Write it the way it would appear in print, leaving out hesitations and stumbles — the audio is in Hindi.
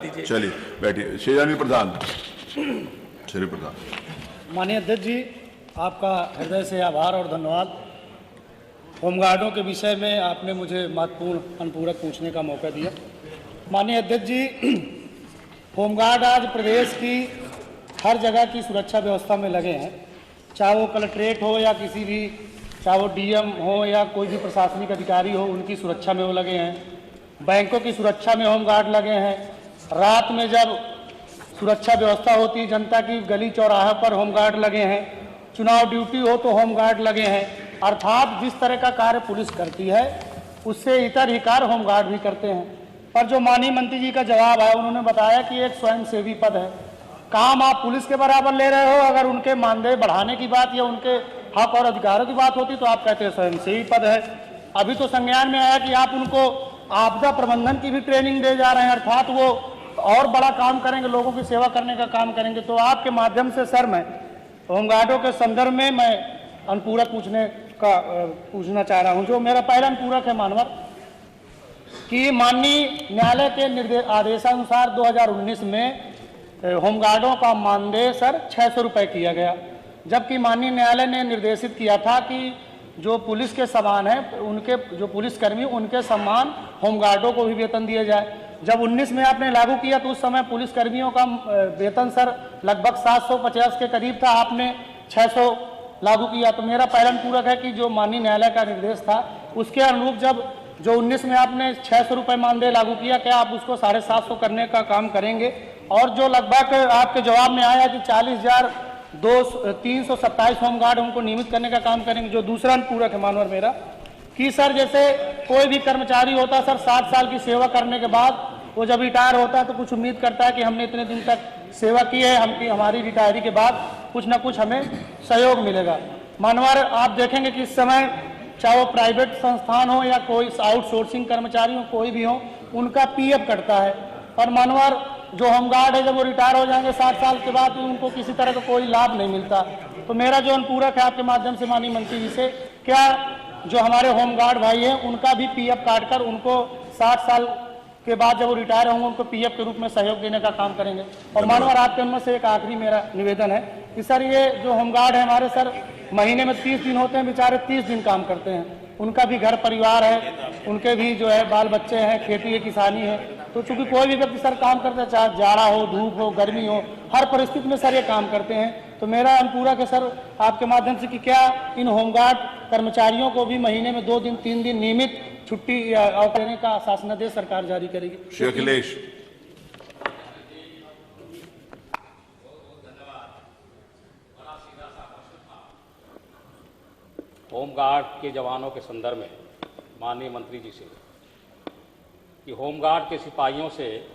चलिए बैठिए। शेजानी प्रधान। श्री प्रधान। माननीय अध्यक्ष जी, आपका हृदय से आभार और धन्यवाद। होमगार्डों के विषय में आपने मुझे महत्वपूर्ण अनुपूरक पूछने का मौका दिया। माननीय अध्यक्ष जी, होमगार्ड आज प्रदेश की हर जगह की सुरक्षा व्यवस्था में लगे हैं, चाहे वो कलेक्ट्रेट हो या किसी भी, चाहे वो डीएम हो या कोई भी प्रशासनिक अधिकारी हो, उनकी सुरक्षा में वो लगे हैं। बैंकों की सुरक्षा में होमगार्ड लगे हैं। रात में जब सुरक्षा व्यवस्था होती है जनता की, गली चौराहे पर होमगार्ड लगे हैं। चुनाव ड्यूटी हो तो होमगार्ड लगे हैं। अर्थात जिस तरह का कार्य पुलिस करती है उससे इतर ही कार्य होमगार्ड भी करते हैं। पर जो माननीय मंत्री जी का जवाब है, उन्होंने बताया कि एक स्वयंसेवी पद है। काम आप पुलिस के बराबर ले रहे हो, अगर उनके मानदेय बढ़ाने की बात या उनके हक और अधिकारों की बात होती तो आप कहते हैं स्वयंसेवी पद है। अभी तो संज्ञान में आया कि आप उनको आपदा प्रबंधन की भी ट्रेनिंग दे जा रहे हैं, अर्थात वो और बड़ा काम करेंगे, लोगों की सेवा करने का काम करेंगे। तो आपके माध्यम से सर, मैं होमगार्डों के संदर्भ में मैं अनुपूरक पूछना चाह रहा हूं। जो मेरा पहला अनुपूरक है मानवर कि माननीय न्यायालय के आदेशानुसार 2019 में होमगार्डों का मानदेय सर 600 रुपये किया गया, जबकि माननीय न्यायालय ने निर्देशित किया था कि जो पुलिस के समान है, उनके जो पुलिसकर्मी, उनके समान होमगार्डों को भी वेतन दिया जाए। जब 19 में आपने लागू किया तो उस समय पुलिसकर्मियों का वेतन सर लगभग 750 के करीब था, आपने 600 लागू किया। तो मेरा पहला अनुपूरक है कि जो माननीय न्यायालय का निर्देश था उसके अनुरूप जब जो 19 में आपने 600 रुपये मानदेय लागू किया, क्या आप उसको 750 करने का काम करेंगे? और जो लगभग आपके जवाब में आया कि 40,327 होमगार्ड उनको नियमित करने का काम करेंगे। जो दूसरा अनुपूरक है मानवर मेरा कि सर, जैसे कोई भी कर्मचारी होता है सर, 60 साल की सेवा करने के बाद वो जब रिटायर होता है तो कुछ उम्मीद करता है कि हमने इतने दिन तक सेवा की है, हमारी रिटायरी के बाद कुछ ना कुछ हमें सहयोग मिलेगा। मानवर आप देखेंगे कि इस समय चाहे वो प्राइवेट संस्थान हो या कोई आउटसोर्सिंग कर्मचारी हो, कोई भी हो, उनका पीएफ कटता है। पर मानवर जो होमगार्ड है, जब वो रिटायर हो जाएंगे 60 साल के बाद, उनको किसी तरह का कोई लाभ नहीं मिलता। तो मेरा जो अनुपूरक है आपके माध्यम से माननीय मंत्री जी से, क्या जो हमारे होमगार्ड भाई हैं उनका भी पीएफ काटकर उनको 60 साल के बाद जब वो रिटायर होंगे उनको पीएफ के रूप में सहयोग देने का काम करेंगे? और मानवर आपके उनमें से एक आखिरी मेरा निवेदन है कि सर, ये जो होमगार्ड है हमारे सर, महीने में 30 दिन होते हैं, बेचारे 30 दिन काम करते हैं, उनका भी घर परिवार है, उनके भी जो है बाल बच्चे हैं, खेती है, किसानी है। तो चूंकि कोई भी व्यक्ति सर काम करता है, चाहे जाड़ा हो, धूप हो, गर्मी हो, हर परिस्थिति में सर ये काम करते हैं। तो मेरा अनुपूरक है सर आपके माध्यम से कि क्या इन होमगार्ड कर्मचारियों को भी महीने में 2 दिन 3 दिन नियमित छुट्टी देने का शासनादेश सरकार जारी करेगी? श्री अखिलेश। होमगार्ड के जवानों के संदर्भ में माननीय मंत्री जी से कि होमगार्ड के सिपाहियों से